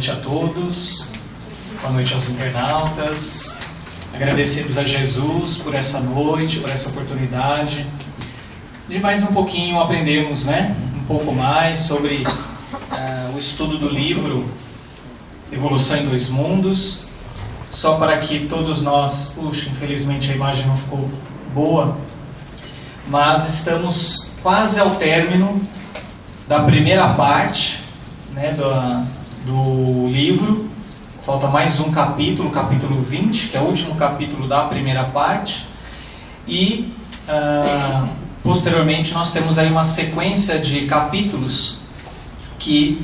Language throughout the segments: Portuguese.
noite a todos, boa noite aos internautas, agradecidos a Jesus por essa noite, por essa oportunidade de mais um pouquinho aprendermos, um pouco mais sobre o estudo do livro Evolução em Dois Mundos, só para que todos nós, infelizmente a imagem não ficou boa, mas estamos quase ao término da primeira parte, do livro. Falta mais um capítulo, capítulo 20, que é o último capítulo da primeira parte, e posteriormente nós temos aí uma sequência de capítulos que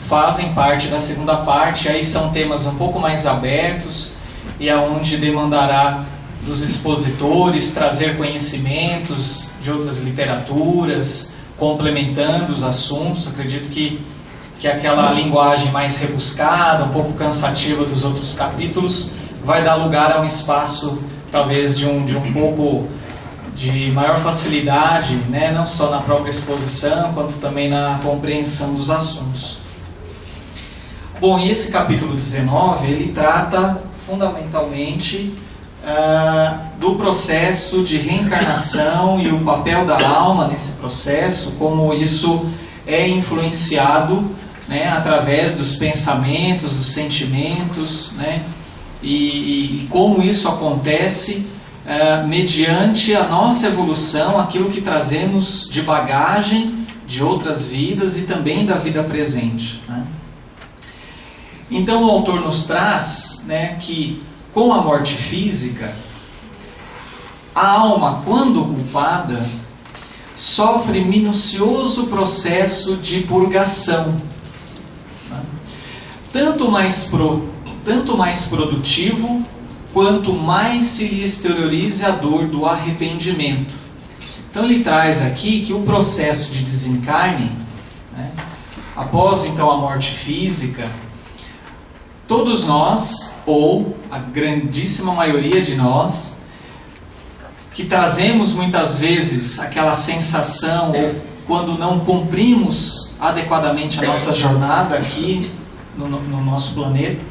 fazem parte da segunda parte. Aí são temas um pouco mais abertos e aonde demandará dos expositores trazer conhecimentos de outras literaturas, complementando os assuntos. Acredito que aquela linguagem mais rebuscada, um pouco cansativa dos outros capítulos, vai dar lugar a um espaço talvez de um pouco de maior facilidade, não só na própria exposição, quanto também na compreensão dos assuntos. Bom, e esse capítulo 19, ele trata fundamentalmente do processo de reencarnação e o papel da alma nesse processo, como isso é influenciado através dos pensamentos, dos sentimentos, e como isso acontece mediante a nossa evolução, aquilo que trazemos de bagagem de outras vidas e também da vida presente. Então o autor nos traz que com a morte física, a alma, quando ocupada, sofre minucioso processo de purgação, tanto mais produtivo, quanto mais se lhe exteriorize a dor do arrependimento. Então ele traz aqui que o processo de desencarne, após então a morte física, todos nós, ou a grandíssima maioria de nós, que trazemos muitas vezes aquela sensação, ou quando não cumprimos adequadamente a nossa jornada aqui no nosso planeta,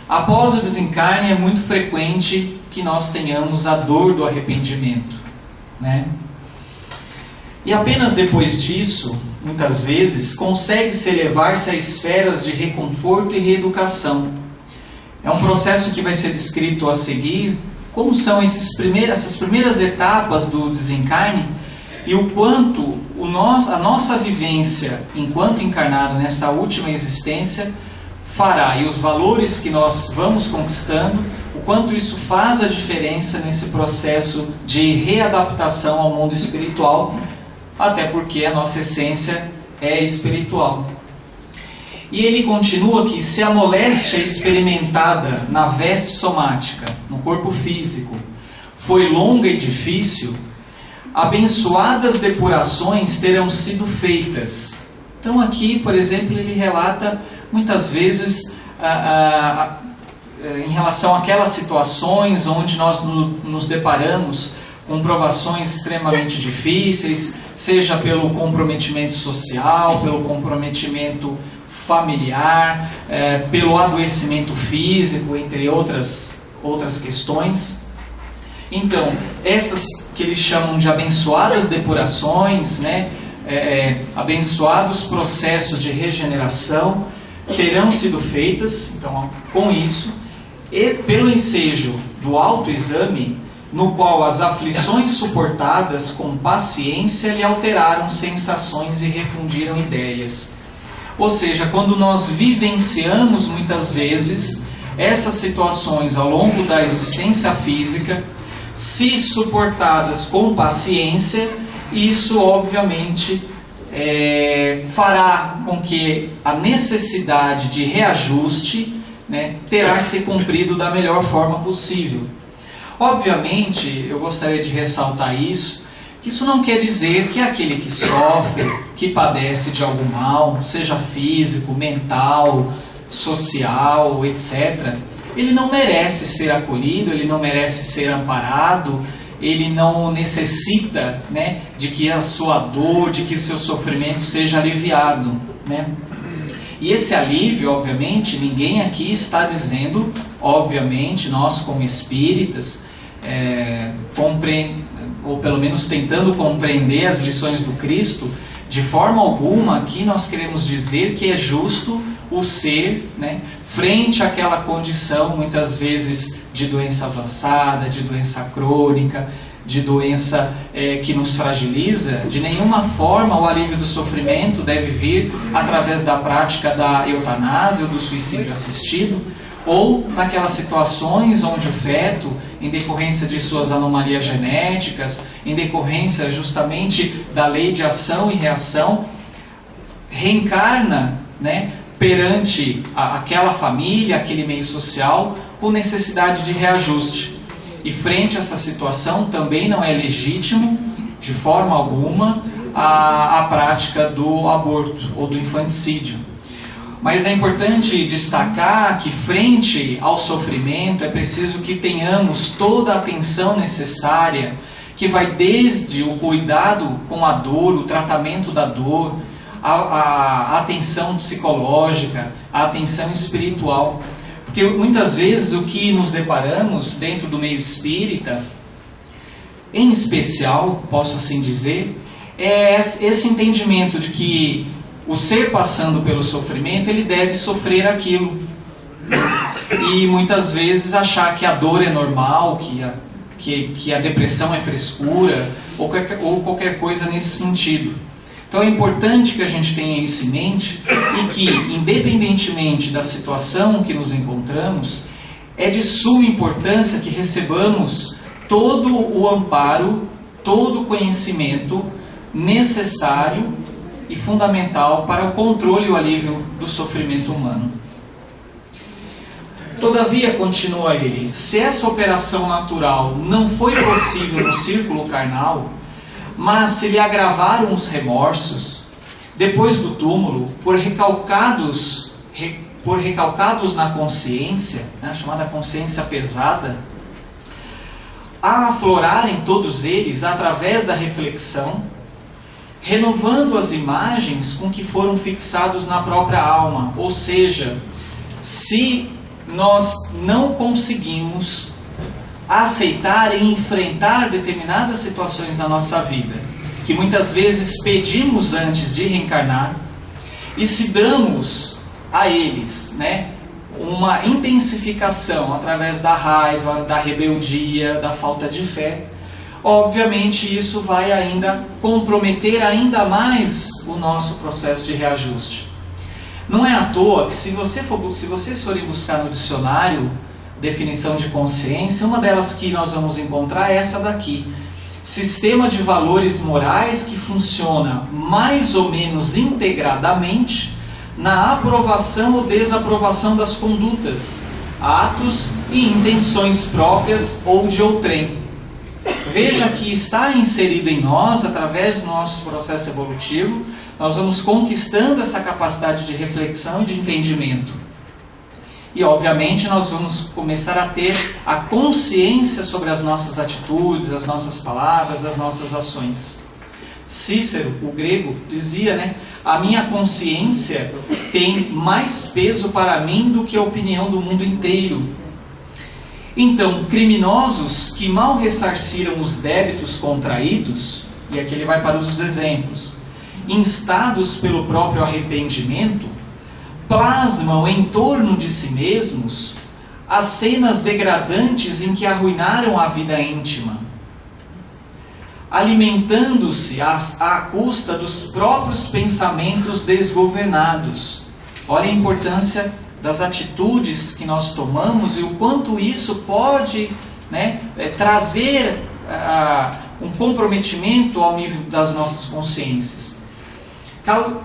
após o desencarne é muito frequente que nós tenhamos a dor do arrependimento, E apenas depois disso, muitas vezes, consegue-se elevar-se a esferas de reconforto e reeducação. É um processo que vai ser descrito a seguir, como são essas primeiras etapas do desencarne e o quanto a nossa vivência enquanto encarnado nessa última existência fará, e os valores que nós vamos conquistando, o quanto isso faz a diferença nesse processo de readaptação ao mundo espiritual, até porque a nossa essência é espiritual. E ele continua que se a moléstia experimentada na veste somática, no corpo físico, foi longa e difícil, abençoadas depurações terão sido feitas. Então aqui, por exemplo, ele relata muitas vezes em relação àquelas situações onde nós nos deparamos com provações extremamente difíceis, seja pelo comprometimento social, pelo comprometimento familiar, pelo adoecimento físico, entre outras questões. Então, essas que eles chamam de abençoadas depurações, abençoados processos de regeneração, terão sido feitas. Então, com isso, pelo ensejo do autoexame, no qual as aflições suportadas com paciência lhe alteraram sensações e refundiram ideias. Ou seja, quando nós vivenciamos muitas vezes essas situações ao longo da existência física, se suportadas com paciência, isso obviamente fará com que a necessidade de reajuste terá se cumprido da melhor forma possível. Obviamente, eu gostaria de ressaltar isso, que isso não quer dizer que aquele que sofre, que padece de algum mal, seja físico, mental, social, etc., ele não merece ser acolhido, ele não merece ser amparado, ele não necessita de que a sua dor, de que seu sofrimento seja aliviado. E esse alívio, obviamente, ninguém aqui está dizendo, obviamente, nós como espíritas, ou pelo menos tentando compreender as lições do Cristo, de forma alguma aqui nós queremos dizer que é justo o ser, né, frente àquela condição, muitas vezes, de doença avançada, de doença crônica, de doença que nos fragiliza. De nenhuma forma o alívio do sofrimento deve vir através da prática da eutanásia ou do suicídio assistido, ou naquelas situações onde o feto, em decorrência de suas anomalias genéticas, em decorrência justamente da lei de ação e reação, reencarna, né, perante aquela família, aquele meio social, com necessidade de reajuste. E frente a essa situação também não é legítimo, de forma alguma, a prática do aborto ou do infanticídio. Mas é importante destacar que frente ao sofrimento é preciso que tenhamos toda a atenção necessária, que vai desde o cuidado com a dor, o tratamento da dor, a atenção psicológica, a atenção espiritual. Porque muitas vezes o que nos deparamos dentro do meio espírita, em especial, posso assim dizer, é esse entendimento de que o ser passando pelo sofrimento, ele deve sofrer aquilo. E muitas vezes achar que a dor é normal, que a depressão é frescura, ou qualquer coisa nesse sentido. Então é importante que a gente tenha isso em mente e que, independentemente da situação que nos encontramos, é de suma importância que recebamos todo o amparo, todo o conhecimento necessário e fundamental para o controle e o alívio do sofrimento humano. Todavia, continua ele, se essa operação natural não foi possível no círculo carnal, mas se lhe agravaram os remorsos, depois do túmulo, por recalcados na consciência, né, chamada consciência pesada, a aflorarem todos eles através da reflexão, renovando as imagens com que foram fixados na própria alma. Ou seja, se nós não conseguimos aceitar e enfrentar determinadas situações na nossa vida, que muitas vezes pedimos antes de reencarnar, e se damos a eles, né, uma intensificação através da raiva, da rebeldia, da falta de fé, obviamente isso vai ainda comprometer ainda mais o nosso processo de reajuste. Não é à toa que se vocês forem buscar no dicionário definição de consciência, uma delas que nós vamos encontrar é essa daqui: sistema de valores morais que funciona mais ou menos integradamente na aprovação ou desaprovação das condutas, atos e intenções próprias ou de outrem. Veja que está inserido em nós, através do nosso processo evolutivo, nós vamos conquistando essa capacidade de reflexão e de entendimento. E, obviamente, nós vamos começar a ter a consciência sobre as nossas atitudes, as nossas palavras, as nossas ações. Cícero, o grego, dizia, né, a minha consciência tem mais peso para mim do que a opinião do mundo inteiro. Então, criminosos que mal ressarciram os débitos contraídos, e aqui ele vai para os exemplos, instados pelo próprio arrependimento, plasmam em torno de si mesmos as cenas degradantes em que arruinaram a vida íntima, alimentando-se à custa dos próprios pensamentos desgovernados. Olha a importância das atitudes que nós tomamos e o quanto isso pode, né, trazer um comprometimento ao nível das nossas consciências.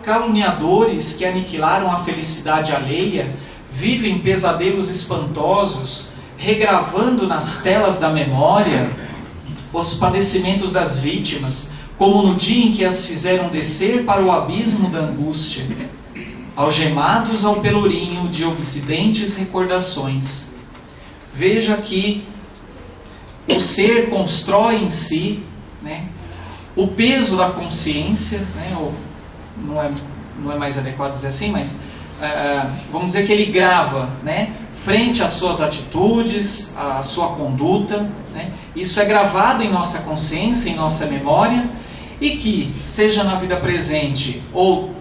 Caluniadores que aniquilaram a felicidade alheia vivem pesadelos espantosos, regravando nas telas da memória os padecimentos das vítimas, como no dia em que as fizeram descer para o abismo da angústia, algemados ao pelourinho de obsidentes recordações. Veja que o ser constrói em si, né, o peso da consciência, né, não é mais adequado dizer assim, mas vamos dizer que ele grava, né, frente às suas atitudes, à sua conduta, né? Isso é gravado em nossa consciência, em nossa memória, e que, seja na vida presente ou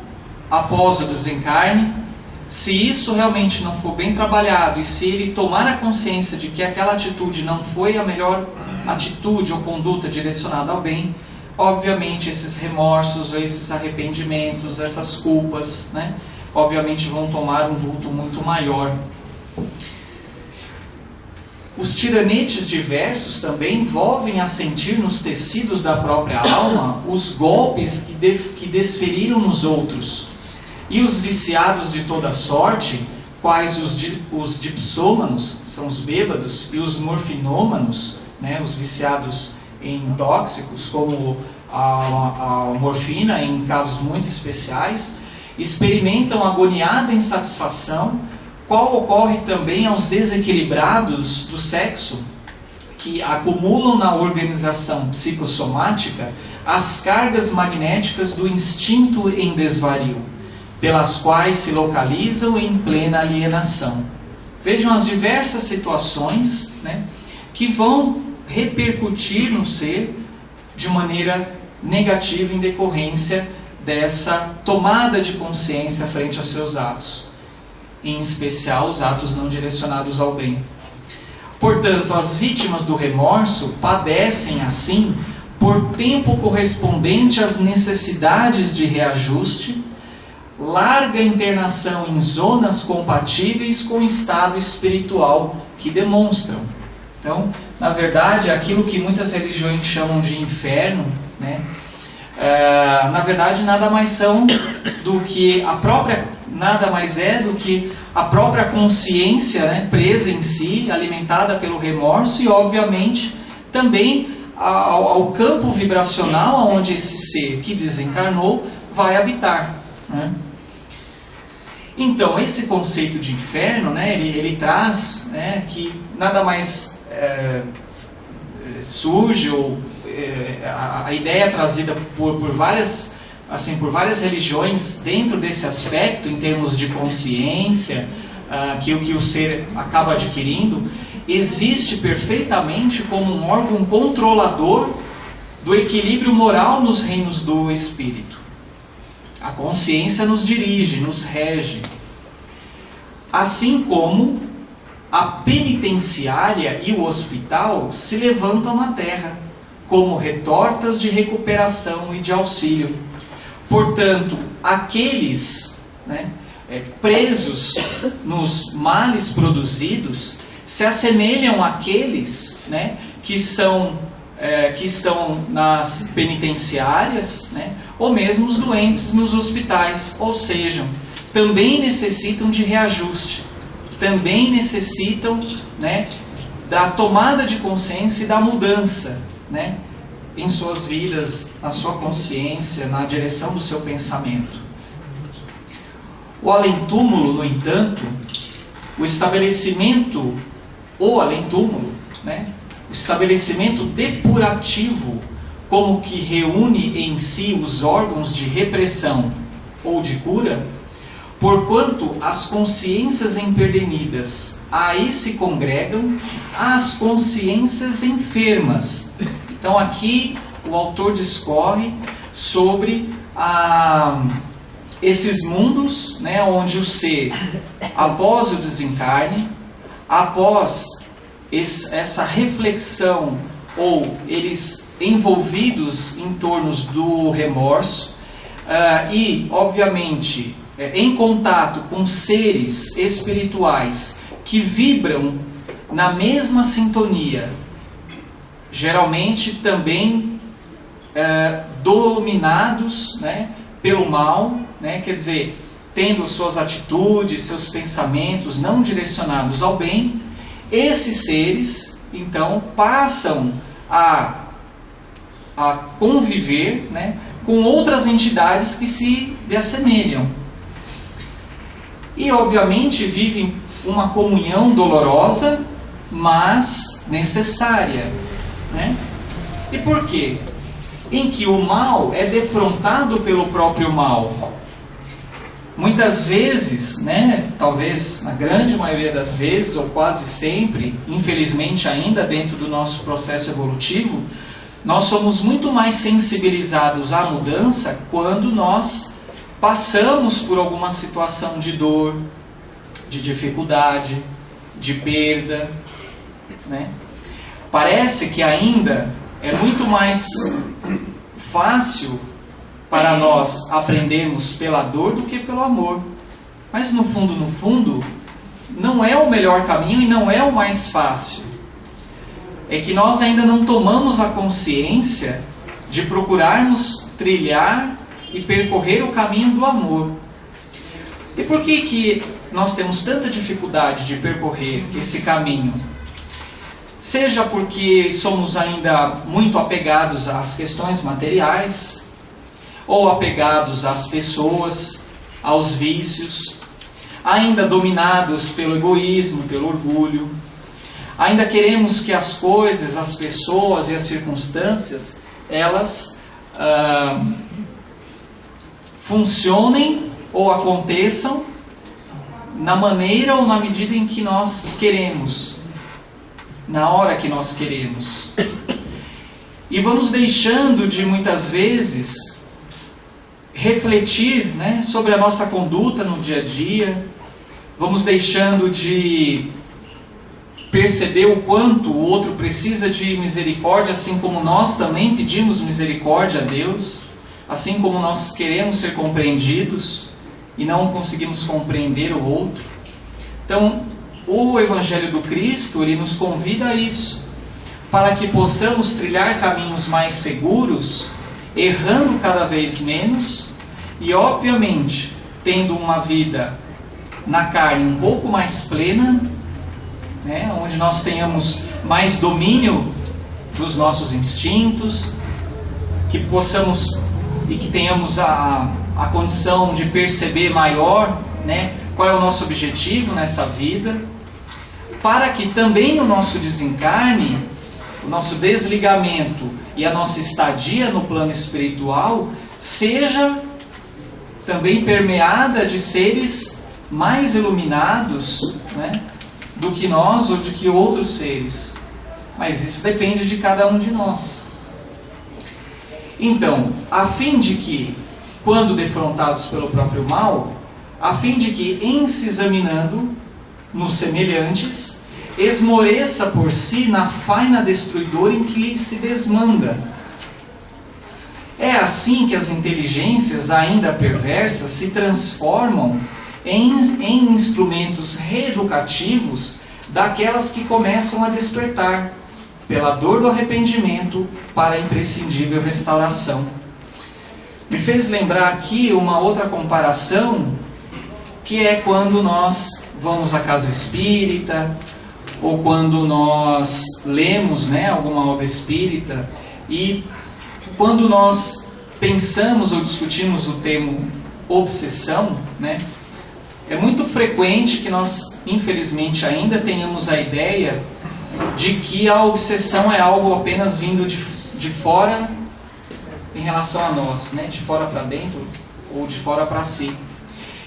após o desencarne, se isso realmente não for bem trabalhado e se ele tomar a consciência de que aquela atitude não foi a melhor atitude ou conduta direcionada ao bem, obviamente esses remorsos, esses arrependimentos, essas culpas, né, obviamente vão tomar um vulto muito maior. Os tiranetes diversos também envolvem a sentir nos tecidos da própria alma os golpes que desferiram nos outros. E os viciados de toda sorte, quais os dipsômanos, são os bêbados, e os morfinômanos, né, os viciados em tóxicos, como a morfina, em casos muito especiais, experimentam agoniada insatisfação, qual ocorre também aos desequilibrados do sexo, que acumulam na organização psicossomática as cargas magnéticas do instinto em desvario, pelas quais se localizam em plena alienação. Vejam as diversas situações, né, que vão repercutir no ser de maneira negativa em decorrência dessa tomada de consciência frente aos seus atos, em especial os atos não direcionados ao bem. Portanto, as vítimas do remorso padecem assim por tempo correspondente às necessidades de reajuste, larga internação em zonas compatíveis com o estado espiritual que demonstram. Então, na verdade, aquilo que muitas religiões chamam de inferno, né, na verdade nada mais são do que nada mais é do que a própria consciência, né, presa em si, alimentada pelo remorso, e obviamente também ao campo vibracional onde esse ser que desencarnou vai habitar, né? Então, esse conceito de inferno, né, ele traz, né, que nada mais surge, ou a ideia trazida por várias religiões dentro desse aspecto, em termos de consciência, que o ser acaba adquirindo, existe perfeitamente como um órgão controlador do equilíbrio moral nos reinos do espírito. A consciência nos dirige, nos rege. Assim como a penitenciária e o hospital se levantam na terra, como retortas de recuperação e de auxílio. Portanto, aqueles, né, presos nos males produzidos se assemelham àqueles, né, que estão nas penitenciárias, né, ou mesmo os doentes nos hospitais, ou seja, também necessitam de reajuste, também necessitam, né, da tomada de consciência e da mudança, né, em suas vidas, na sua consciência, na direção do seu pensamento. O além-túmulo, no entanto, o estabelecimento, o além-túmulo, né, o estabelecimento depurativo, como que reúne em si os órgãos de repressão ou de cura, porquanto as consciências empedernidas aí se congregam às consciências enfermas. Então aqui o autor discorre sobre esses mundos, né, onde o ser, após o desencarne, após essa reflexão, ou eles envolvidos em torno do remorso, e obviamente em contato com seres espirituais que vibram na mesma sintonia, geralmente também dominados, né, pelo mal, né, quer dizer, tendo suas atitudes, seus pensamentos não direcionados ao bem, esses seres então passam a conviver, né, com outras entidades que se lhe assemelham. E obviamente vivem uma comunhão dolorosa, mas necessária, né? E por quê? Em que o mal é defrontado pelo próprio mal. Muitas vezes, né, talvez na grande maioria das vezes, ou quase sempre, infelizmente ainda dentro do nosso processo evolutivo, nós somos muito mais sensibilizados à mudança quando nós passamos por alguma situação de dor, de dificuldade, de perda, né? Parece que ainda é muito mais fácil para nós aprendermos pela dor do que pelo amor. Mas no fundo, não é o melhor caminho e não é o mais fácil. É que nós ainda não tomamos a consciência de procurarmos trilhar e percorrer o caminho do amor. E por que nós temos tanta dificuldade de percorrer esse caminho? Seja porque somos ainda muito apegados às questões materiais, ou apegados às pessoas, aos vícios, ainda dominados pelo egoísmo, pelo orgulho. Ainda queremos que as coisas, as pessoas e as circunstâncias, elas funcionem ou aconteçam na maneira ou na medida em que nós queremos, na hora que nós queremos. E vamos deixando de muitas vezes refletir, né, sobre a nossa conduta no dia a dia, vamos deixando de perceber o quanto o outro precisa de misericórdia, assim como nós também pedimos misericórdia a Deus, assim como nós queremos ser compreendidos e não conseguimos compreender o outro. Então, o Evangelho do Cristo, ele nos convida a isso, para que possamos trilhar caminhos mais seguros, errando cada vez menos e, obviamente, tendo uma vida na carne um pouco mais plena, né, onde nós tenhamos mais domínio dos nossos instintos, que possamos e que tenhamos a condição de perceber maior, né, qual é o nosso objetivo nessa vida, para que também o nosso desencarne, o nosso desligamento e a nossa estadia no plano espiritual seja também permeada de seres mais iluminados, né, do que nós ou de que outros seres. Mas isso depende de cada um de nós. Então, a fim de que, quando defrontados pelo próprio mal, a fim de que, em se examinando nos semelhantes, esmoreça por si na faina destruidora em que se desmanda. É assim que as inteligências ainda perversas se transformam em instrumentos reeducativos daquelas que começam a despertar, pela dor do arrependimento, para a imprescindível restauração. Me fez lembrar aqui uma outra comparação, que é quando nós vamos à casa espírita, ou quando nós lemos, né, alguma obra espírita, e quando nós pensamos ou discutimos o termo obsessão, né, é muito frequente que nós, infelizmente, ainda tenhamos a ideia de que a obsessão é algo apenas vindo de fora em relação a nós, né, de fora para dentro ou de fora para si.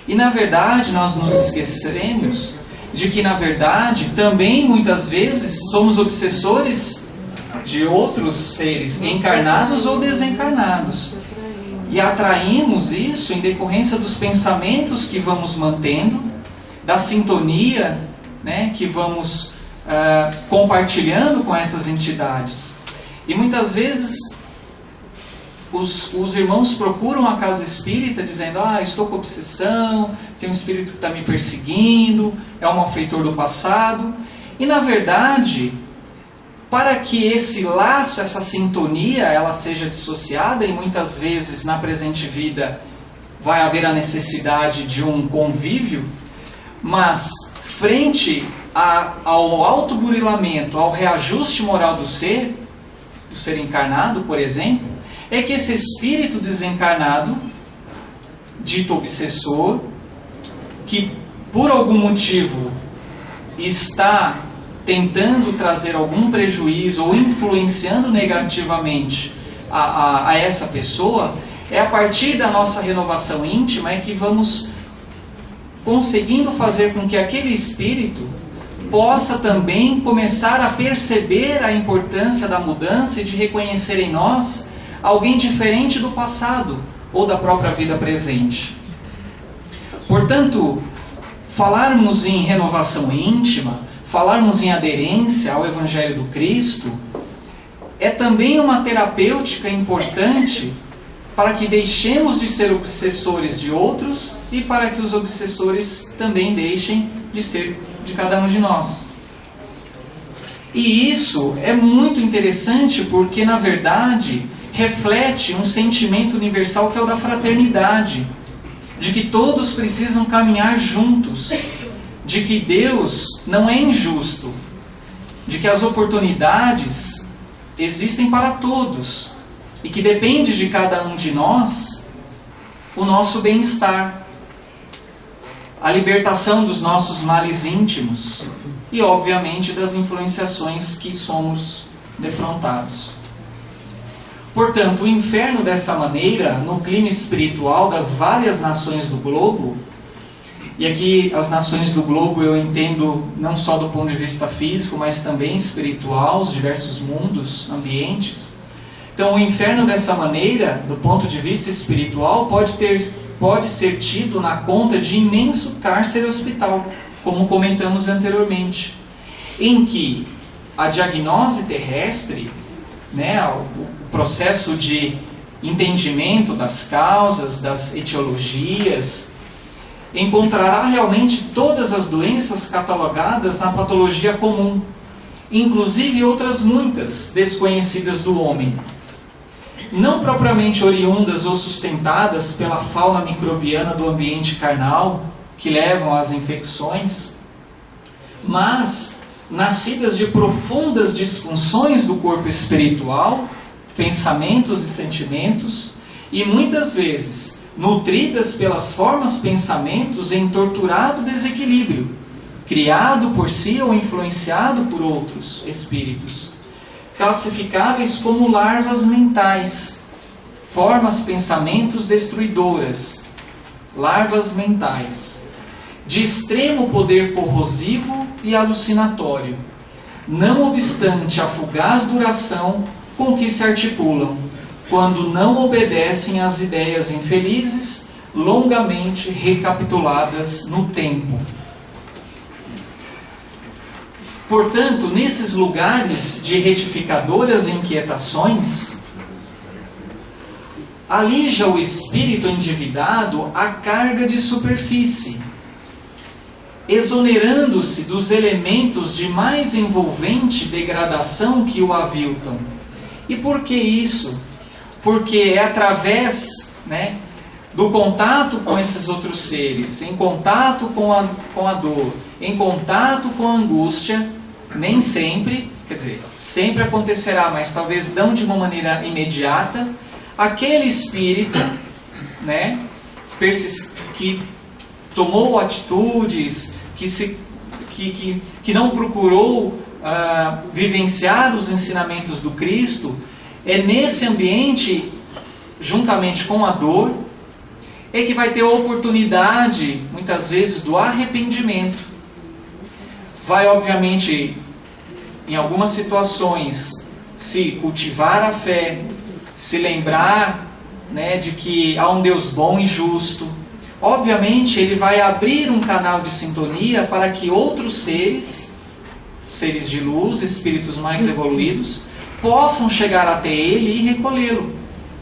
E na verdade nós nos esqueceremos de que na verdade também muitas vezes somos obsessores de outros seres, encarnados ou desencarnados. E atraímos isso em decorrência dos pensamentos que vamos mantendo, da sintonia, né, que vamos compartilhando com essas entidades. E muitas vezes os irmãos procuram a casa espírita dizendo: estou com obsessão, tem um espírito que está me perseguindo, é um malfeitor do passado. E na verdade, para que esse laço, essa sintonia, ela seja dissociada, e muitas vezes na presente vida vai haver a necessidade de um convívio, mas frente ao autoburilamento, ao reajuste moral do ser encarnado, por exemplo, é que esse espírito desencarnado, dito obsessor, que por algum motivo está tentando trazer algum prejuízo ou influenciando negativamente a essa pessoa, é a partir da nossa renovação íntima é que vamos conseguindo fazer com que aquele espírito possa também começar a perceber a importância da mudança e de reconhecer em nós alguém diferente do passado ou da própria vida presente. Portanto, falarmos em renovação íntima, falarmos em aderência ao Evangelho do Cristo, é também uma terapêutica importante para que deixemos de ser obsessores de outros e para que os obsessores também deixem de ser de cada um de nós. E isso é muito interessante porque, na verdade, reflete um sentimento universal que é o da fraternidade, de que todos precisam caminhar juntos, de que Deus não é injusto, de que as oportunidades existem para todos e que depende de cada um de nós o nosso bem-estar, a libertação dos nossos males íntimos e, obviamente, das influenciações que somos defrontados. Portanto, o inferno, dessa maneira, no clima espiritual das várias nações do globo, e aqui as nações do globo eu entendo não só do ponto de vista físico, mas também espiritual, os diversos mundos, ambientes. Então, o inferno, dessa maneira, do ponto de vista espiritual, pode ser tido na conta de imenso cárcere hospital, como comentamos anteriormente, em que a diagnose terrestre, o processo de entendimento das causas, das etiologias, encontrará realmente todas as doenças catalogadas na patologia comum, inclusive outras muitas desconhecidas do homem, não propriamente oriundas ou sustentadas pela fauna microbiana do ambiente carnal, que levam às infecções, mas nascidas de profundas disfunções do corpo espiritual, pensamentos e sentimentos, e muitas vezes nutridas pelas formas pensamentos em torturado desequilíbrio, criado por si ou influenciado por outros espíritos, classificáveis como larvas mentais, formas pensamentos destruidoras, larvas mentais, de extremo poder corrosivo e alucinatório, não obstante a fugaz duração com que se articulam, quando não obedecem às ideias infelizes, longamente recapituladas no tempo. Portanto, nesses lugares de retificadoras inquietações, alija o espírito endividado a carga de superfície, exonerando-se dos elementos de mais envolvente degradação que o aviltam. E por que isso? Porque é através do contato com esses outros seres, em contato com a dor, em contato com a angústia, nem sempre, quer dizer, sempre acontecerá, mas talvez não de uma maneira imediata, aquele espírito que tomou atitudes, que não procurou vivenciar os ensinamentos do Cristo, é nesse ambiente, juntamente com a dor, é que vai ter a oportunidade, muitas vezes, do arrependimento. Vai, obviamente, em algumas situações, se cultivar a fé, se lembrar de que há um Deus bom e justo. Obviamente, ele vai abrir um canal de sintonia para que outros seres de luz, espíritos mais evoluídos, possam chegar até ele e recolhê-lo,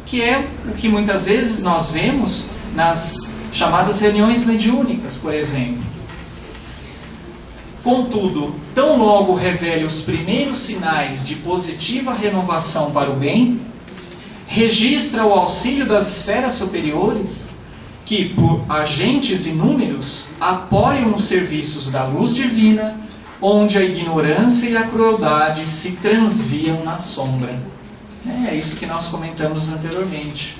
que é o que muitas vezes nós vemos nas chamadas reuniões mediúnicas, por exemplo. Contudo, tão logo revele os primeiros sinais de positiva renovação para o bem, registra o auxílio das esferas superiores, que, por agentes inúmeros, apoiam os serviços da luz divina, onde a ignorância e a crueldade se transviam na sombra. É isso que nós comentamos anteriormente.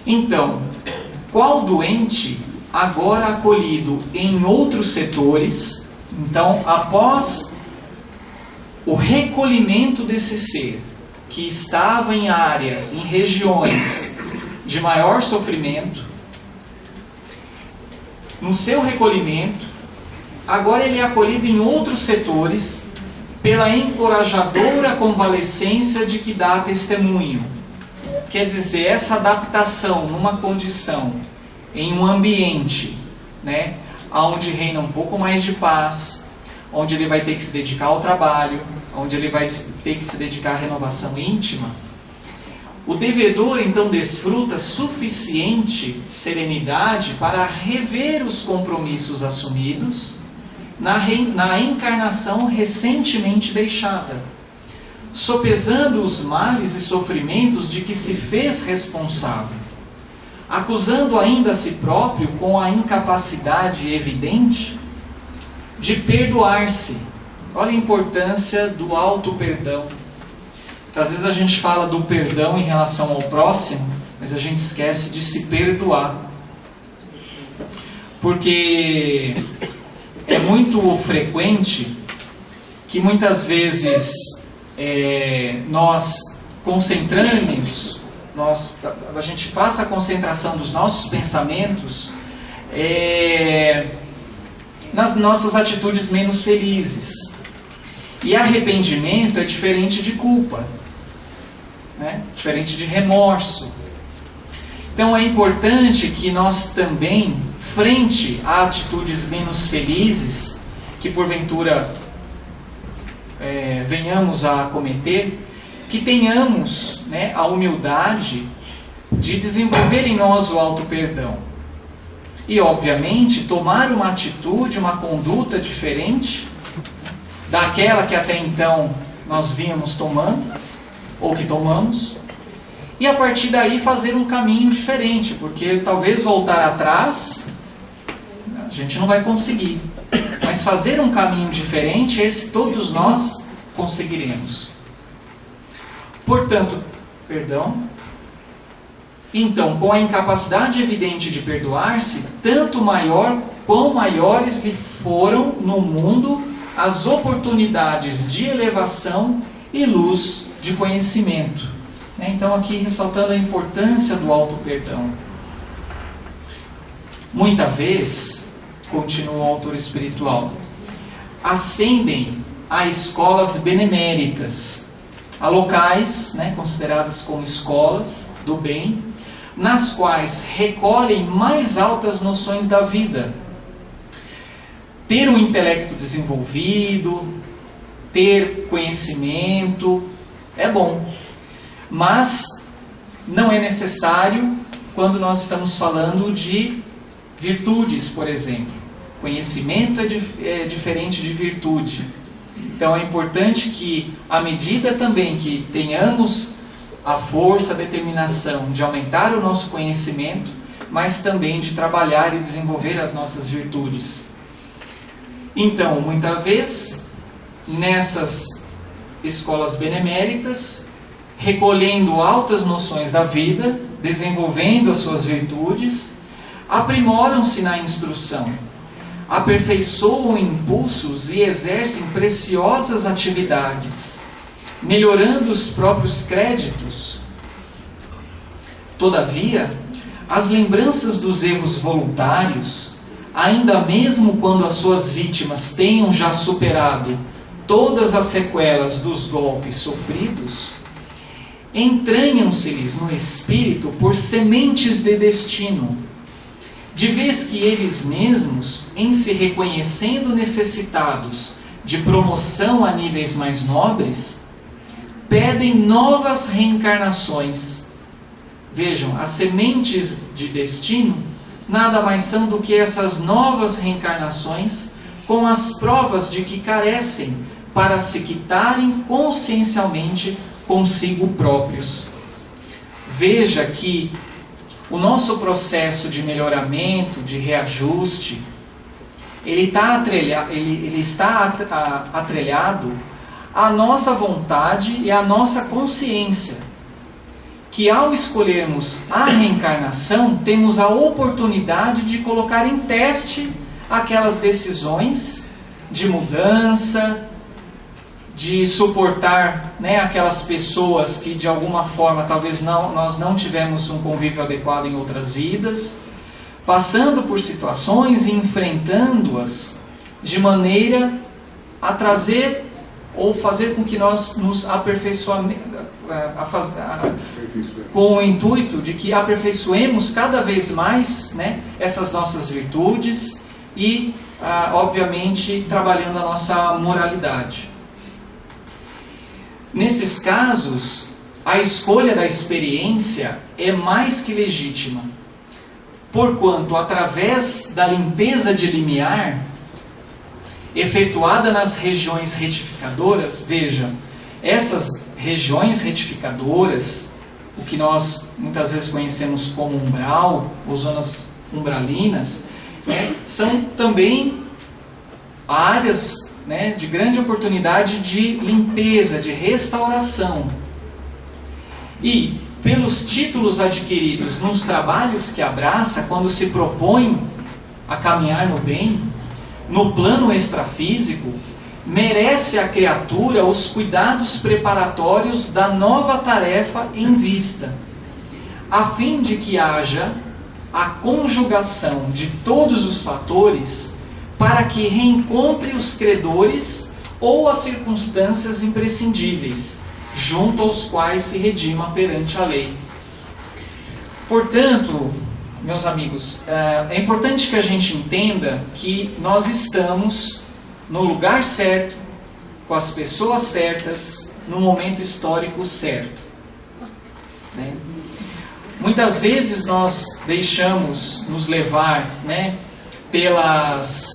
Então, qual doente, agora acolhido em outros setores, então, após o recolhimento desse ser, que estava em áreas, em regiões de maior sofrimento, no seu recolhimento, agora ele é acolhido em outros setores pela encorajadora convalescência de que dá testemunho. Quer dizer, essa adaptação numa condição, em um ambiente, né, onde reina um pouco mais de paz, onde ele vai ter que se dedicar ao trabalho, onde ele vai ter que se dedicar à renovação íntima, o devedor então desfruta suficiente serenidade para rever os compromissos assumidos na encarnação recentemente deixada, sopesando os males e sofrimentos de que se fez responsável, acusando ainda a si próprio com a incapacidade evidente de perdoar-se. Olha a importância do auto-perdão. Às vezes a gente fala do perdão em relação ao próximo, mas a gente esquece de se perdoar. Porque é muito frequente que muitas vezes nós concentramos, a gente faça a concentração dos nossos pensamentos nas nossas atitudes menos felizes. E arrependimento é diferente de culpa, né? Diferente de remorso. Então é importante que nós também, frente a atitudes menos felizes, que porventura venhamos a cometer, que tenhamos, né, a humildade de desenvolver em nós o auto-perdão. E, obviamente, tomar uma atitude, uma conduta diferente daquela que até então nós vínhamos tomando, ou que tomamos, e a partir daí fazer um caminho diferente, porque talvez voltar atrás a gente não vai conseguir, mas fazer um caminho diferente, esse todos nós conseguiremos. Portanto, perdão. Então, com a incapacidade evidente de perdoar-se, tanto maior, quão maiores lhe foram no mundo as oportunidades de elevação e luz de conhecimento. Então, aqui ressaltando a importância do auto-perdão. Muita vez, continua o autor espiritual, ascendem a escolas beneméritas, a locais, né, consideradas como escolas do bem, nas quais recolhem mais altas noções da vida. Ter um intelecto desenvolvido, ter conhecimento, é bom. Mas não é necessário quando nós estamos falando de virtudes, por exemplo. Conhecimento é diferente de virtude. Então é importante que, à medida também que tenhamos a força, a determinação de aumentar o nosso conhecimento, mas também de trabalhar e desenvolver as nossas virtudes. Então, muitas vezes, nessas escolas beneméritas, recolhendo altas noções da vida, desenvolvendo as suas virtudes, aprimoram-se na instrução, aperfeiçoam impulsos e exercem preciosas atividades, melhorando os próprios créditos. Todavia, as lembranças dos erros voluntários, ainda mesmo quando as suas vítimas tenham já superado todas as sequelas dos golpes sofridos, entranham-se-lhes no espírito por sementes de destino, de vez que eles mesmos, em se reconhecendo necessitados de promoção a níveis mais nobres, pedem novas reencarnações. Vejam, as sementes de destino nada mais são do que essas novas reencarnações com as provas de que carecem para se quitarem consciencialmente consigo próprios. Veja que o nosso processo de melhoramento, de reajuste, ele está atrelhado à nossa vontade e à nossa consciência, que ao escolhermos a reencarnação, temos a oportunidade de colocar em teste aquelas decisões de mudança, de suportar, né, aquelas pessoas que de alguma forma talvez nós não tivemos um convívio adequado em outras vidas, passando por situações e enfrentando-as de maneira a trazer ou fazer com que nós nos aperfeiçoemos, com o intuito de que aperfeiçoemos cada vez mais, né, essas nossas virtudes e, obviamente, trabalhando a nossa moralidade. Nesses casos, a escolha da experiência é mais que legítima, porquanto, através da limpeza de limiar, efetuada nas regiões retificadoras, veja, essas regiões retificadoras, o que nós muitas vezes conhecemos como umbral, ou zonas umbralinas, né, são também áreas, né, de grande oportunidade de limpeza, de restauração. E, pelos títulos adquiridos nos trabalhos que abraça, quando se propõe a caminhar no bem, no plano extrafísico, merece a criatura os cuidados preparatórios da nova tarefa em vista, a fim de que haja a conjugação de todos os fatores para que reencontre os credores ou as circunstâncias imprescindíveis, junto aos quais se redima perante a lei. Portanto, meus amigos, é importante que a gente entenda que nós estamos no lugar certo, com as pessoas certas, no momento histórico certo. Né? Muitas vezes nós deixamos nos levar, né, pelas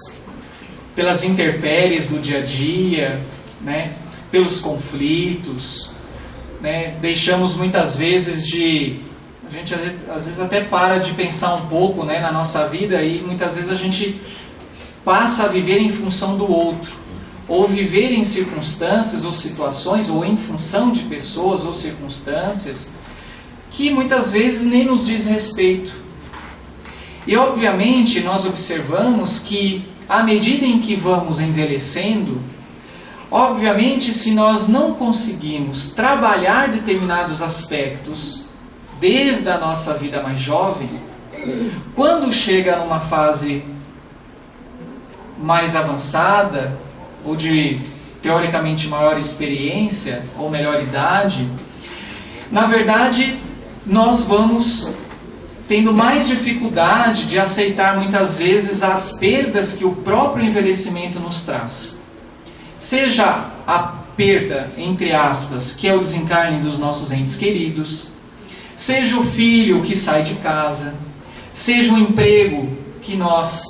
intempéries do dia a dia, né, pelos conflitos, né, deixamos muitas vezes a gente às vezes até para de pensar um pouco, né, na nossa vida, e muitas vezes a gente passa a viver em função do outro, ou viver em circunstâncias ou situações, ou em função de pessoas ou circunstâncias, que muitas vezes nem nos diz respeito. E obviamente nós observamos que, à medida em que vamos envelhecendo, obviamente se nós não conseguimos trabalhar determinados aspectos desde a nossa vida mais jovem, quando chega numa fase mais avançada, ou de teoricamente maior experiência, ou melhor idade, na verdade nós vamos tendo mais dificuldade de aceitar muitas vezes as perdas que o próprio envelhecimento nos traz. Seja a perda, entre aspas, que é o desencarne dos nossos entes queridos, seja o filho que sai de casa, seja o emprego que nós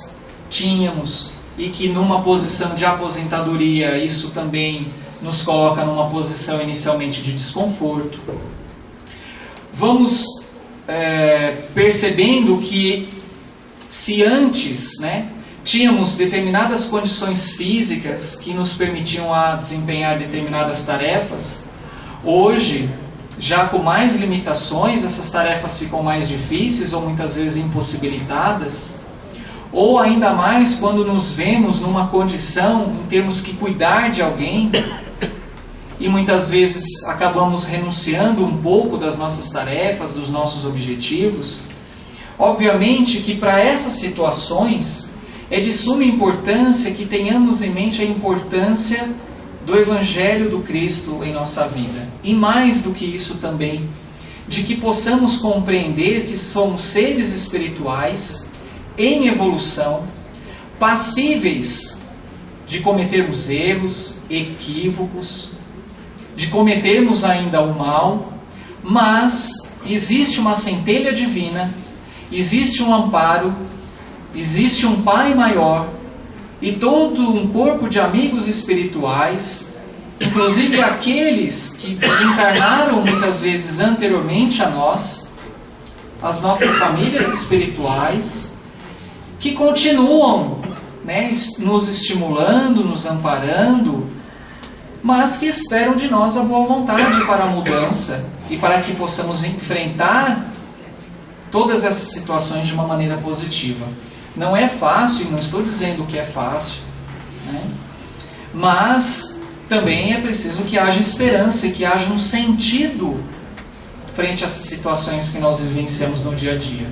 tínhamos e que numa posição de aposentadoria isso também nos coloca numa posição inicialmente de desconforto. Vamos percebendo que se antes, né, tínhamos determinadas condições físicas que nos permitiam a desempenhar determinadas tarefas, hoje, já com mais limitações, essas tarefas ficam mais difíceis ou muitas vezes impossibilitadas, ou ainda mais quando nos vemos numa condição em termos que cuidar de alguém e muitas vezes acabamos renunciando um pouco das nossas tarefas, dos nossos objetivos. Obviamente que para essas situações é de suma importância que tenhamos em mente a importância do Evangelho do Cristo em nossa vida. E mais do que isso também, de que possamos compreender que somos seres espirituais em evolução, passíveis de cometermos erros, equívocos, de cometermos ainda o mal, mas existe uma centelha divina, existe um amparo, existe um Pai maior e todo um corpo de amigos espirituais, inclusive aqueles que desencarnaram muitas vezes anteriormente a nós, as nossas famílias espirituais, que continuam, né, nos estimulando, nos amparando, mas que esperam de nós a boa vontade para a mudança e para que possamos enfrentar todas essas situações de uma maneira positiva. Não é fácil, não estou dizendo que é fácil, né? Mas também é preciso que haja esperança e que haja um sentido frente a essas situações que nós vivenciamos no dia a dia.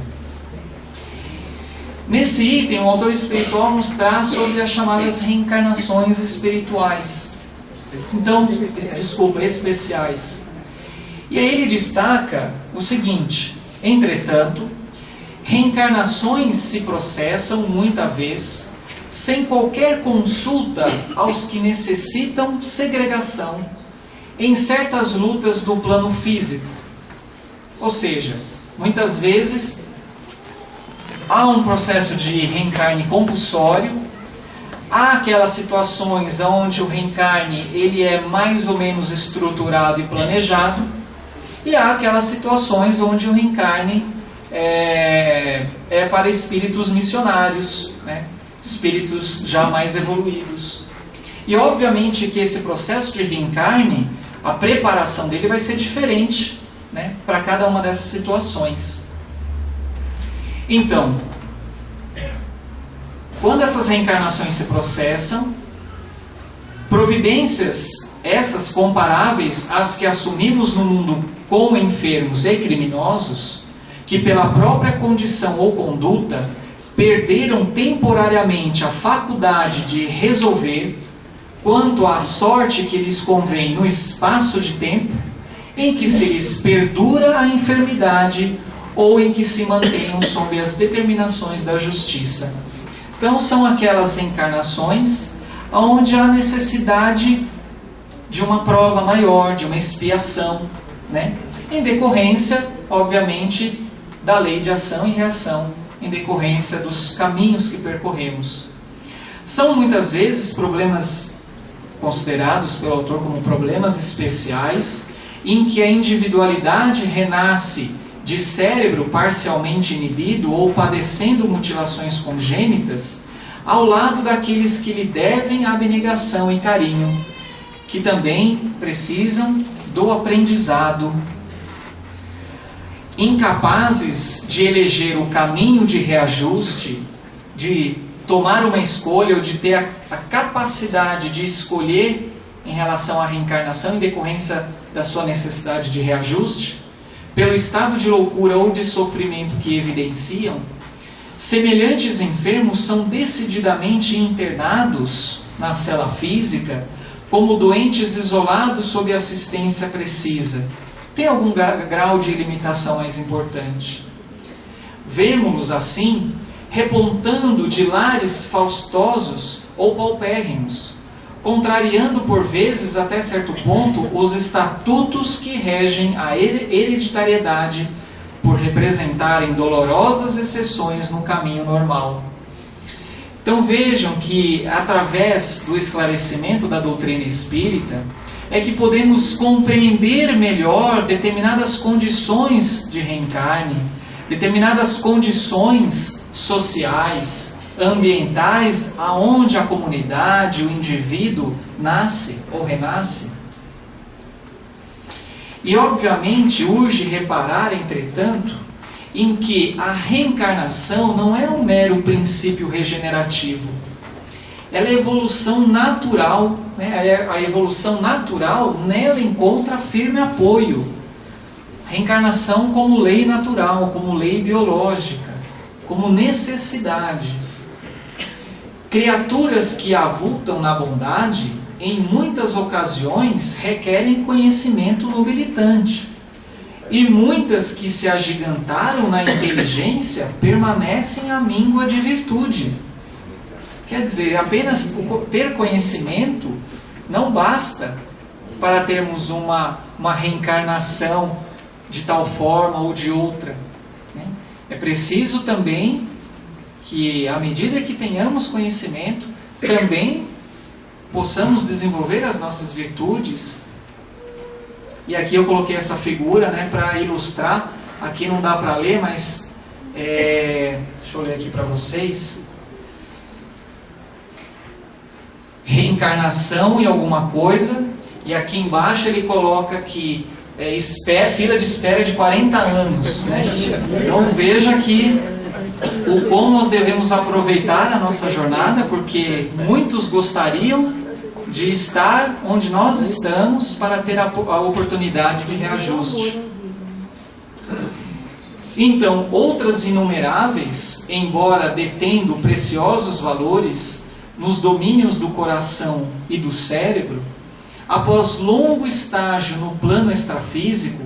Nesse item, o autor espiritual nos traz sobre as chamadas reencarnações espirituais. Então, especiais. E aí ele destaca o seguinte: entretanto, reencarnações se processam, muita vez, sem qualquer consulta aos que necessitam segregação em certas lutas do plano físico. Ou seja, muitas vezes há um processo de reencarne compulsório, há aquelas situações onde o reencarne ele é mais ou menos estruturado e planejado, e há aquelas situações onde o reencarne é para espíritos missionários, né? Espíritos já mais evoluídos. E obviamente que esse processo de reencarne, a preparação dele vai ser diferente, né, para cada uma dessas situações. Então, quando essas reencarnações se processam, providências essas comparáveis às que assumimos no mundo como enfermos e criminosos, que pela própria condição ou conduta perderam temporariamente a faculdade de resolver quanto à sorte que lhes convém no espaço de tempo em que se lhes perdura a enfermidade ou em que se mantenham sob as determinações da justiça. Então são aquelas encarnações onde há necessidade de uma prova maior, de uma expiação, né? Em decorrência, obviamente, da lei de ação e reação, em decorrência dos caminhos que percorremos. São muitas vezes problemas considerados pelo autor como problemas especiais, em que a individualidade renasce de cérebro parcialmente inibido ou padecendo mutilações congênitas, ao lado daqueles que lhe devem abnegação e carinho, que também precisam do aprendizado. Incapazes de eleger o caminho de reajuste, de tomar uma escolha ou de ter a capacidade de escolher em relação à reencarnação em decorrência da sua necessidade de reajuste, pelo estado de loucura ou de sofrimento que evidenciam, semelhantes enfermos são decididamente internados na cela física como doentes isolados sob assistência precisa. Tem algum grau de limitação mais importante. Vemo-los assim, repontando de lares faustosos ou paupérrimos, contrariando por vezes até certo ponto os estatutos que regem a hereditariedade, por representarem dolorosas exceções no caminho normal. Então vejam que através do esclarecimento da doutrina espírita é que podemos compreender melhor determinadas condições de reencarne, determinadas condições sociais, ambientais, aonde a comunidade, o indivíduo nasce ou renasce. E obviamente urge reparar, entretanto, em que a reencarnação não é um mero princípio regenerativo. Ela é evolução natural, né? A evolução natural nela encontra firme apoio. Reencarnação como lei natural, como lei biológica, como necessidade. Criaturas que avultam na bondade, em muitas ocasiões, requerem conhecimento nobilitante. E muitas que se agigantaram na inteligência permanecem à míngua de virtude. Quer dizer, apenas ter conhecimento não basta para termos uma reencarnação de tal forma ou de outra. É preciso também que, à medida que tenhamos conhecimento, também possamos desenvolver as nossas virtudes. E aqui eu coloquei essa figura, né, para ilustrar. Aqui não dá para ler, mas deixa eu ler aqui para vocês. Reencarnação em alguma coisa, e aqui embaixo ele coloca que fila de espera de 40 anos, né? Então veja que o como nós devemos aproveitar a nossa jornada, porque muitos gostariam de estar onde nós estamos para ter a oportunidade de reajuste. Então, outras inumeráveis, embora detendo preciosos valores nos domínios do coração e do cérebro, após longo estágio no plano extrafísico,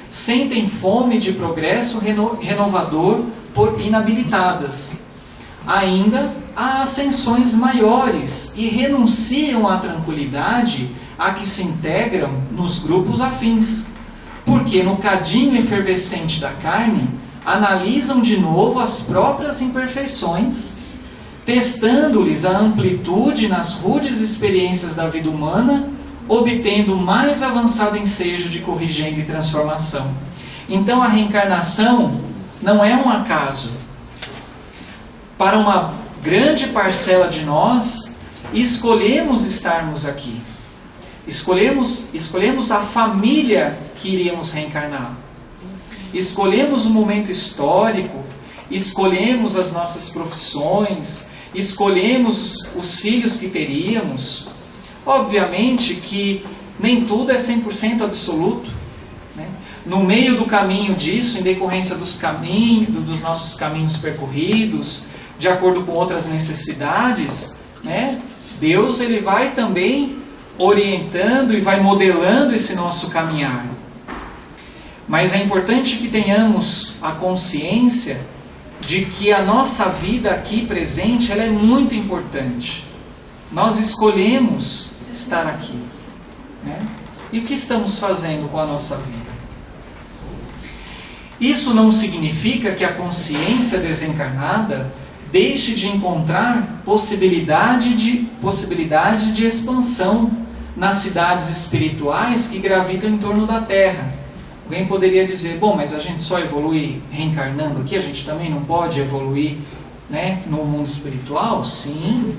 sentem fome de progresso renovador por inabilitadas. Ainda há ascensões maiores e renunciam à tranquilidade a que se integram nos grupos afins, porque no cadinho efervescente da carne analisam de novo as próprias imperfeições, testando-lhes a amplitude nas rudes experiências da vida humana, obtendo mais avançado ensejo de corrigenda e transformação. Então a reencarnação não é um acaso. Para uma grande parcela de nós, escolhemos estarmos aqui. Escolhemos a família que iríamos reencarnar. Escolhemos o momento histórico, escolhemos as nossas profissões, escolhemos os filhos que teríamos. Obviamente que nem tudo é 100% absoluto, né? No meio do caminho disso, em decorrência dos nossos caminhos percorridos, de acordo com outras necessidades, né? Deus ele vai também orientando e vai modelando esse nosso caminhar. Mas é importante que tenhamos a consciência de que a nossa vida aqui presente ela é muito importante. Nós escolhemos estar aqui, né? E o que estamos fazendo com a nossa vida? Isso não significa que a consciência desencarnada deixe de encontrar possibilidades de expansão nas cidades espirituais que gravitam em torno da Terra. Alguém poderia dizer, bom, mas a gente só evolui reencarnando aqui, a gente também não pode evoluir, né, no mundo espiritual? Sim,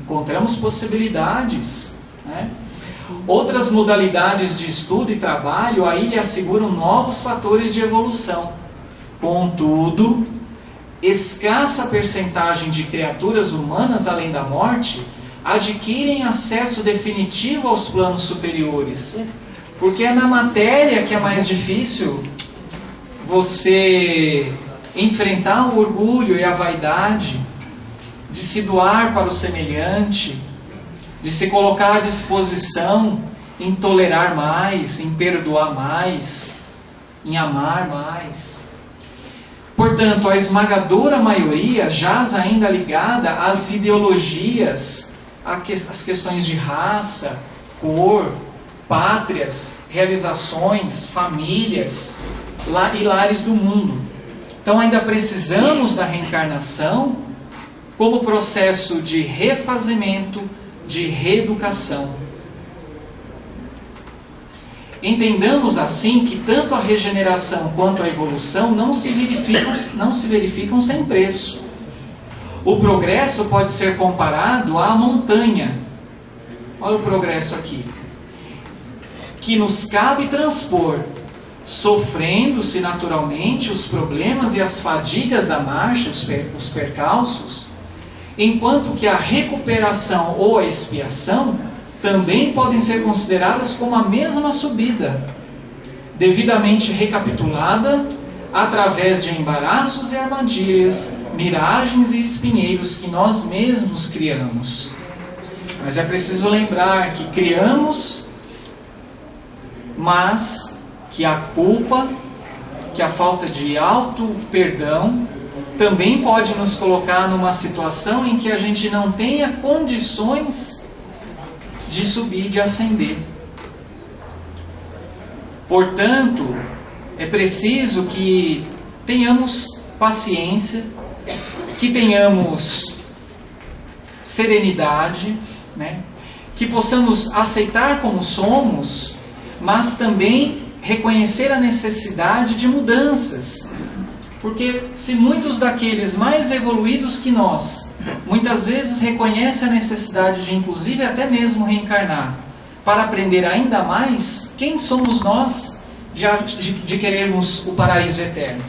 encontramos possibilidades, né? Outras modalidades de estudo e trabalho aí lhe asseguram novos fatores de evolução. Contudo, escassa percentagem de criaturas humanas além da morte adquirem acesso definitivo aos planos superiores, porque é na matéria que é mais difícil você enfrentar o orgulho e a vaidade, de se doar para o semelhante, de se colocar à disposição em tolerar mais, em perdoar mais, em amar mais. Portanto, a esmagadora maioria jaz ainda ligada às ideologias, às questões de raça, cor, pátrias, realizações, famílias e lares do mundo. Então ainda precisamos da reencarnação como processo de refazimento, de reeducação. Entendamos assim que tanto a regeneração quanto a evolução não se verificam sem preço. O progresso pode ser comparado à montanha. Olha o progresso aqui. Que nos cabe transpor, sofrendo-se naturalmente os problemas e as fadigas da marcha, os percalços, enquanto que a recuperação ou a expiação também podem ser consideradas como a mesma subida, devidamente recapitulada através de embaraços e armadilhas, miragens e espinheiros que nós mesmos criamos. Mas é preciso lembrar que criamos, mas que a culpa, que a falta de auto-perdão também pode nos colocar numa situação em que a gente não tenha condições de subir, de ascender. Portanto, é preciso que tenhamos paciência, que tenhamos serenidade, né? Que possamos aceitar como somos, mas também reconhecer a necessidade de mudanças. Porque se muitos daqueles mais evoluídos que nós, muitas vezes reconhecem a necessidade de, inclusive, até mesmo reencarnar, para aprender ainda mais, quem somos nós de querermos o paraíso eterno?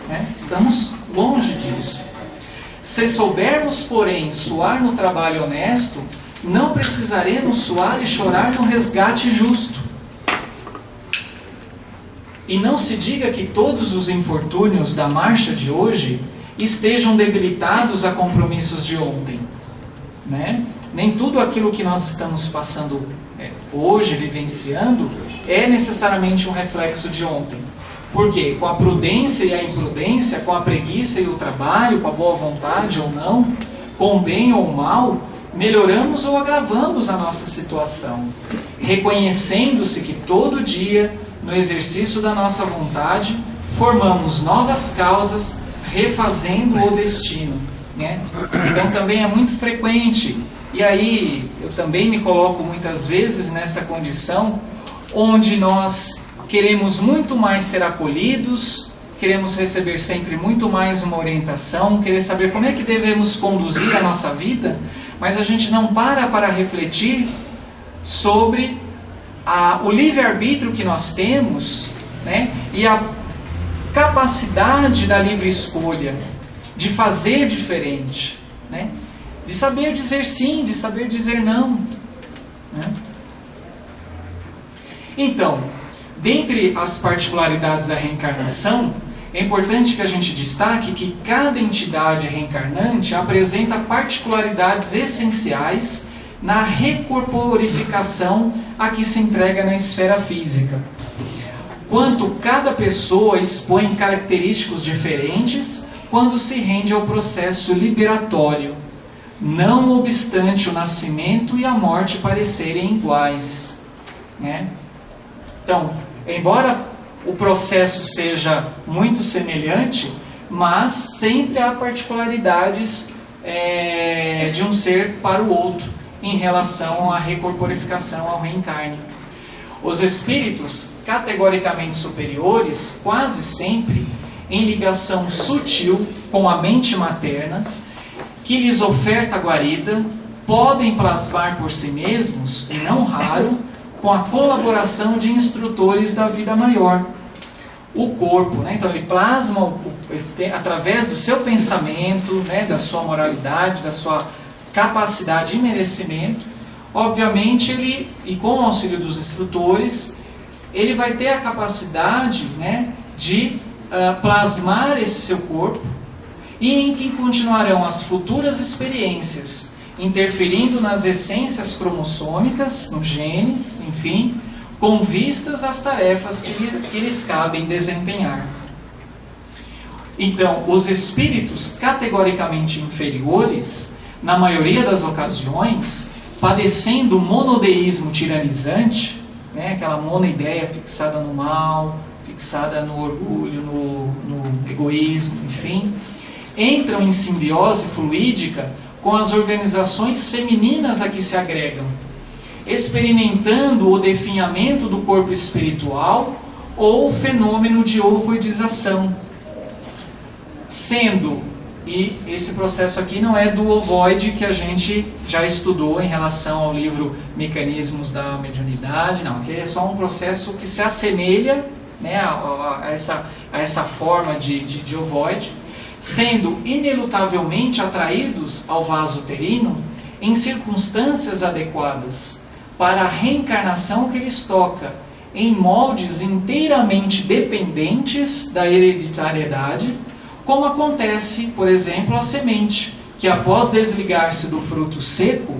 Né? Estamos longe disso. Se soubermos, porém, suar no trabalho honesto, não precisaremos suar e chorar no resgate justo. E não se diga que todos os infortúnios da marcha de hoje estejam debilitados a compromissos de ontem, né? Nem tudo aquilo que nós estamos passando hoje, vivenciando, é necessariamente um reflexo de ontem. Por quê? Com a prudência e a imprudência, com a preguiça e o trabalho, com a boa vontade ou não, com o bem ou o mal, melhoramos ou agravamos a nossa situação, reconhecendo-se que todo dia, no exercício da nossa vontade, formamos novas causas, refazendo o destino, né? Então também é muito frequente, e aí eu também me coloco muitas vezes nessa condição, onde nós queremos muito mais ser acolhidos, queremos receber sempre muito mais uma orientação, querer saber como é que devemos conduzir a nossa vida, mas a gente não para refletir sobre o livre-arbítrio que nós temos, né? E a capacidade da livre escolha, de fazer diferente, né? De saber dizer sim, de saber dizer não, né? Então, dentre as particularidades da reencarnação, é importante que a gente destaque que cada entidade reencarnante apresenta particularidades essenciais na recorporificação a que se entrega na esfera física. Quanto cada pessoa expõe característicos diferentes quando se rende ao processo liberatório, não obstante o nascimento e a morte parecerem iguais, né? Então, embora o processo seja muito semelhante, mas sempre há particularidades de um ser para o outro em relação à recorporificação, ao reencarne. Os espíritos categoricamente superiores, quase sempre em ligação sutil com a mente materna, que lhes oferta a guarida, podem plasmar por si mesmos, e não raro, com a colaboração de instrutores da vida maior, o corpo, né? Então ele plasma através do seu pensamento, né? Da sua moralidade, da sua capacidade e merecimento. Obviamente ele, e com o auxílio dos instrutores, ele vai ter a capacidade, né? De plasmar esse seu corpo, e em que continuarão as futuras experiências, interferindo nas essências cromossômicas, nos genes, enfim, com vistas às tarefas que lhes cabem desempenhar. Então, os espíritos categoricamente inferiores, na maioria das ocasiões, padecendo monodeísmo tiranizante, né, aquela monoideia fixada no mal, fixada no orgulho, no egoísmo, enfim, entram em simbiose fluídica com as organizações femininas a que se agregam, experimentando o definhamento do corpo espiritual ou o fenômeno de ovoidização, sendo, e esse processo aqui não é do ovoide que a gente já estudou em relação ao livro Mecanismos da Mediunidade, não, aqui é só um processo que se assemelha, né, a essa forma de ovoide, sendo inelutavelmente atraídos ao vaso uterino em circunstâncias adequadas para a reencarnação que lhes toca, em moldes inteiramente dependentes da hereditariedade, como acontece, por exemplo, a semente, que após desligar-se do fruto seco,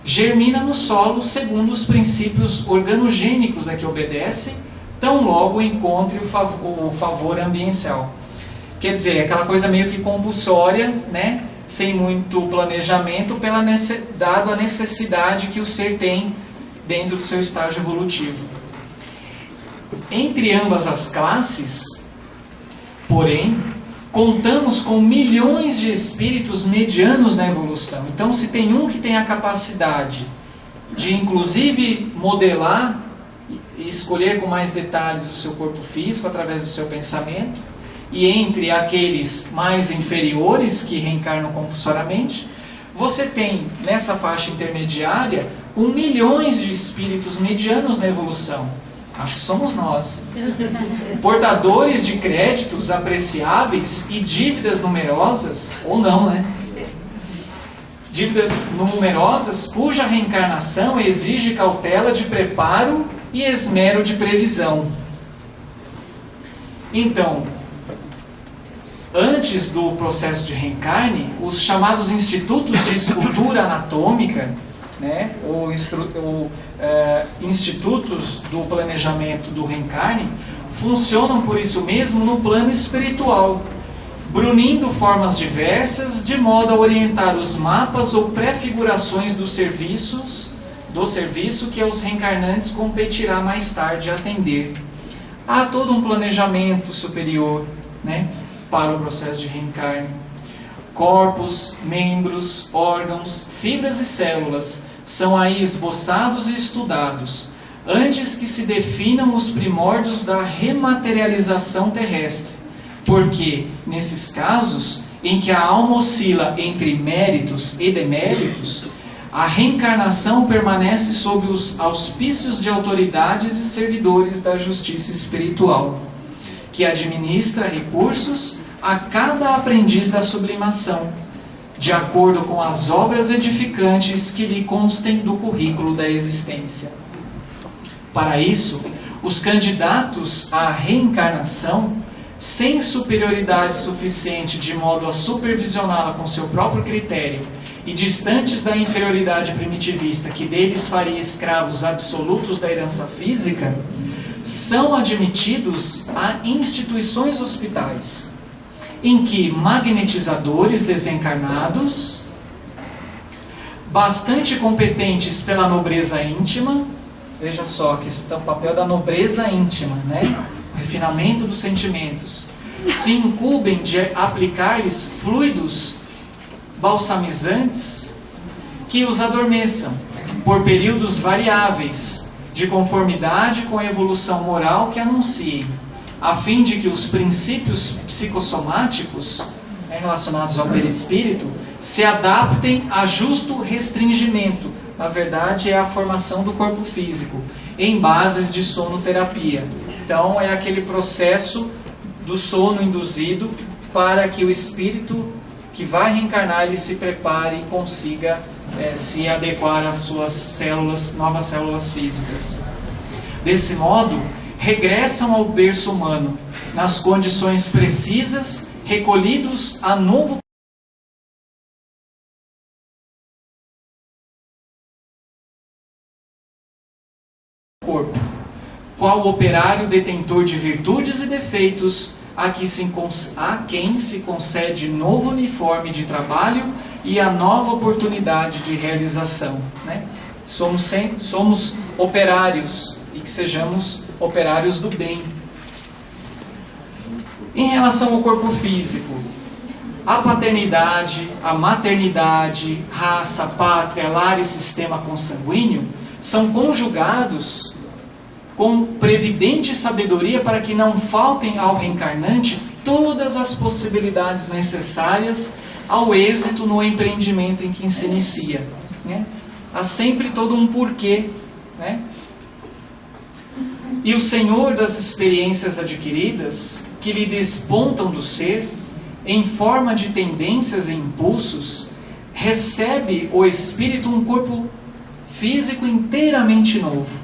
germina no solo segundo os princípios organogênicos a que obedece, tão logo encontre o favor ambiental. Quer dizer, aquela coisa meio que compulsória, né? Sem muito planejamento, dado a necessidade que o ser tem dentro do seu estágio evolutivo. Entre ambas as classes, porém, contamos com milhões de espíritos medianos na evolução. Então, se tem um que tem a capacidade de, inclusive, modelar e escolher com mais detalhes o seu corpo físico através do seu pensamento, e entre aqueles mais inferiores que reencarnam compulsoriamente, você tem nessa faixa intermediária com milhões de espíritos medianos na evolução. Acho que somos nós. Portadores de créditos apreciáveis e dívidas numerosas, ou não, né? Dívidas numerosas cuja reencarnação exige cautela de preparo e esmero de previsão. Então, antes do processo de reencarne, os chamados institutos de escultura anatômica, né, ou institutos do planejamento do reencarne, funcionam por isso mesmo no plano espiritual, brunindo formas diversas, de modo a orientar os mapas ou prefigurações do serviço que aos reencarnantes competirá mais tarde atender. Há todo um planejamento superior, né, para o processo de reencarne. Corpos, membros, órgãos, fibras e células são aí esboçados e estudados, antes que se definam os primórdios da rematerialização terrestre, porque, nesses casos, em que a alma oscila entre méritos e deméritos, a reencarnação permanece sob os auspícios de autoridades e servidores da justiça espiritual, que administra recursos a cada aprendiz da sublimação, de acordo com as obras edificantes que lhe constem do currículo da existência. Para isso, os candidatos à reencarnação, sem superioridade suficiente de modo a supervisioná-la com seu próprio critério e distantes da inferioridade primitivista que deles faria escravos absolutos da herança física, são admitidos a instituições hospitais, em que magnetizadores desencarnados, bastante competentes pela nobreza íntima, veja só a questão, o papel da nobreza íntima, né? O refinamento dos sentimentos, se incumbem de aplicar-lhes fluidos balsamizantes que os adormeçam por períodos variáveis, de conformidade com a evolução moral que anunciem, a fim de que os princípios psicossomáticos, relacionados ao perispírito, se adaptem a justo restringimento. Na verdade, é a formação do corpo físico, em bases de sonoterapia. Então, é aquele processo do sono induzido para que o espírito que vai reencarnar, ele se prepare e consiga se adequar às suas células, novas células físicas. Desse modo, regressam ao berço humano, nas condições precisas, recolhidos a novo corpo, qual operário detentor de virtudes e defeitos, a quem se concede novo uniforme de trabalho e a nova oportunidade de realização. Né? Somos operários, e que sejamos operários do bem. Em relação ao corpo físico, a paternidade, a maternidade, raça, pátria, lar e sistema consanguíneo são conjugados com previdente sabedoria para que não faltem ao reencarnante todas as possibilidades necessárias ao êxito no empreendimento em que se inicia. Né? Há sempre todo um porquê. Né? E o Senhor das experiências adquiridas, que lhe despontam do ser, em forma de tendências e impulsos, recebe o espírito um corpo físico inteiramente novo,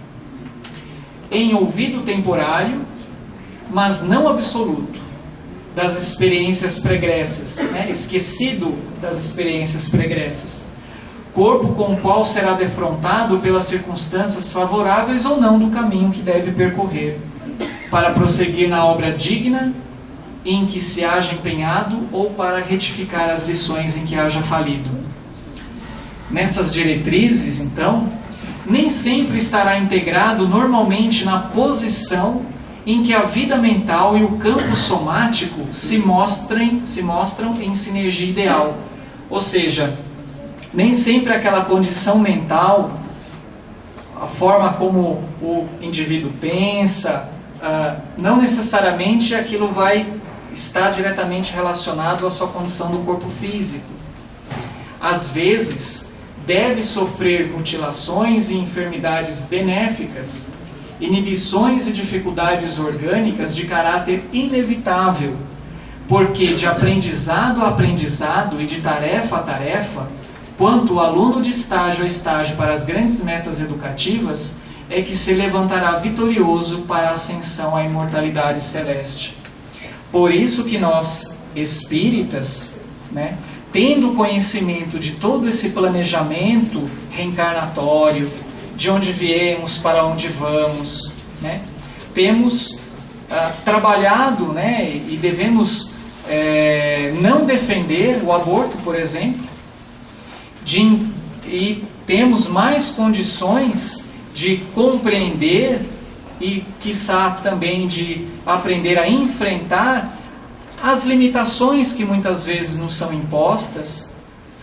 em ouvido temporário, mas não absoluto, das experiências pregressas, né? Esquecido das experiências pregressas, corpo com o qual será defrontado pelas circunstâncias favoráveis ou não do caminho que deve percorrer, para prosseguir na obra digna em que se haja empenhado ou para retificar as lições em que haja falido. Nessas diretrizes, então, nem sempre estará integrado normalmente na posição em que a vida mental e o campo somático se mostram em sinergia ideal. Ou seja, nem sempre aquela condição mental, a forma como o indivíduo pensa, não necessariamente aquilo vai estar diretamente relacionado à sua condição do corpo físico. Às vezes, deve sofrer mutilações e enfermidades benéficas, inibições e dificuldades orgânicas de caráter inevitável, porque de aprendizado a aprendizado e de tarefa a tarefa, quanto o aluno de estágio a estágio para as grandes metas educativas, é que se levantará vitorioso para a ascensão à imortalidade celeste. Por isso que nós, espíritas, né, tendo conhecimento de todo esse planejamento reencarnatório, de onde viemos, para onde vamos, né, temos trabalhado, né, e devemos não defender o aborto, por exemplo, e temos mais condições de compreender e, quiçá, também de aprender a enfrentar as limitações que muitas vezes nos são impostas,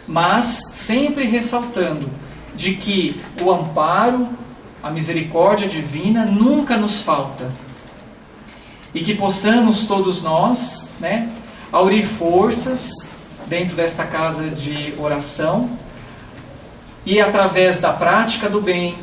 mas sempre ressaltando de que o amparo, a misericórdia divina nunca nos falta. E que possamos todos nós, né, aurir forças dentro desta casa de oração e através da prática do bem,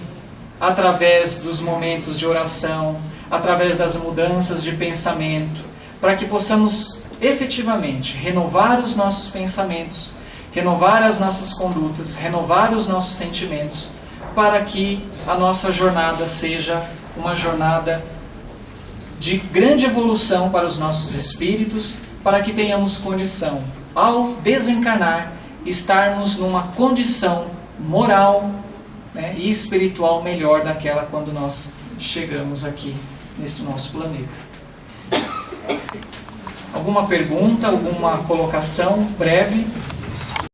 através dos momentos de oração, através das mudanças de pensamento, para que possamos efetivamente renovar os nossos pensamentos, renovar as nossas condutas, renovar os nossos sentimentos, para que a nossa jornada seja uma jornada de grande evolução para os nossos espíritos, para que tenhamos condição, ao desencarnar, estarmos numa condição moral, né, e espiritual melhor daquela quando nós chegamos aqui nesse nosso planeta. Alguma pergunta, alguma colocação breve?